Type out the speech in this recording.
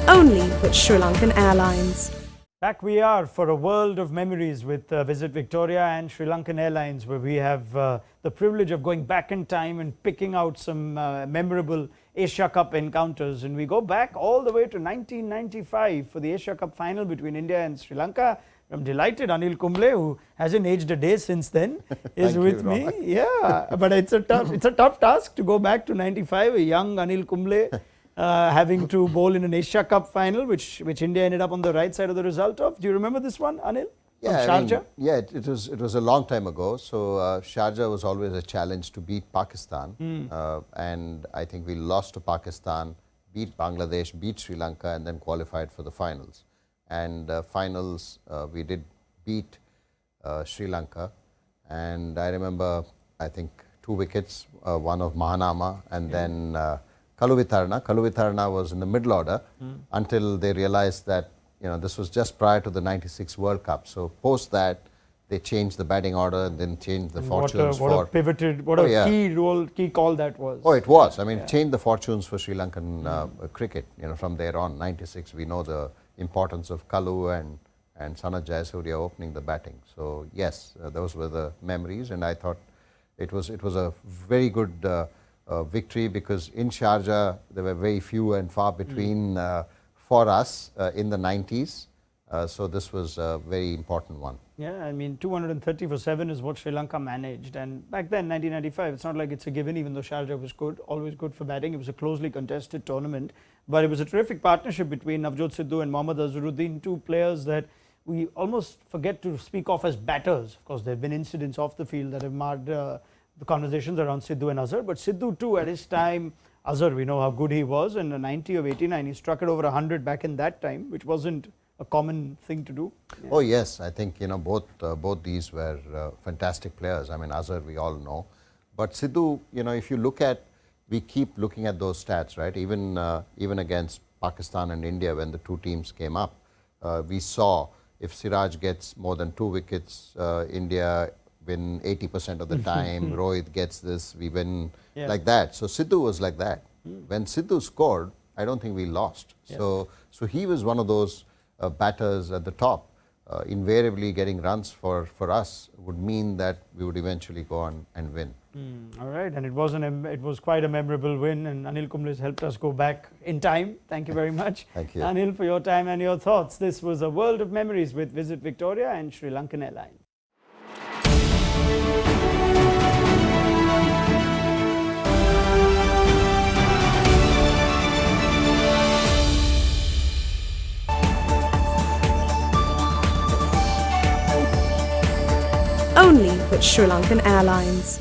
only with Sri Lankan Airlines. Back we are for a world of memories with Visit Victoria and Sri Lankan Airlines, where we have the privilege of going back in time and picking out some memorable Asia Cup encounters. And we go back all the way to 1995 for the Asia Cup final between India and Sri Lanka. I'm delighted Anil Kumble, who hasn't aged a day since then, is with me. Yeah, but it's a tough task to go back to 95, a young Anil Kumble. Having to bowl in an Asia Cup final, which India ended up on the right side of the result of. Do you remember this one, Anil? Yeah, Sharjah? It was a long time ago. So Sharjah was always a challenge to beat Pakistan, and I think we lost to Pakistan, beat Bangladesh, beat Sri Lanka, and then qualified for the finals. And finals, we did beat Sri Lanka, and I remember, I think 2 wickets, one of Mahanama, and then Kaluwitharna was in the middle order until they realized that this was just prior to the '96 World Cup. So post that, they changed the batting order and then changed the fortunes. What a pivoted, key call that was. Oh, it was. I mean, it changed the fortunes for Sri Lankan cricket. From there on, '96, we know the importance of Kalu and Sanat Jayasuriya opening the batting. So yes, those were the memories, and I thought it was a very good victory, because in Sharjah there were very few and far between for us in the '90s. So this was a very important one. Yeah, I mean 230 for 7 is what Sri Lanka managed, and back then 1995, it's not like it's a given, even though Sharjah was good, always good for batting. It was a closely contested tournament, but it was a terrific partnership between Navjot Sidhu and Mohammad Azharuddin, two players that we almost forget to speak of as batters. Of course, there have been incidents off the field that have marred the conversations around Sidhu and Azhar, but Sidhu too at his time. Azhar, we know how good he was, and in 90 of 89 he struck it over 100 back in that time, which wasn't a common thing to do. Yeah. Oh yes, I think both these were fantastic players. I mean, Azhar we all know, but Sidhu, if you look at, we keep looking at those stats, right? Even against Pakistan and India, when the two teams came up, we saw if Siraj gets more than 2 wickets, India win 80% of the time. Rohit gets this, we win, like that. So Sidhu was like that. When Sidhu scored, I don't think we lost. So he was one of those batters at the top. Invariably getting runs for us would mean that we would eventually go on and win. All right, and it was quite a memorable win, and Anil Kumble has helped us go back in time. Thank you very much. Thank you, Anil, for your time and your thoughts. This was a world of memories with Visit Victoria and Sri Lankan Airlines. Only with Sri Lankan Airlines.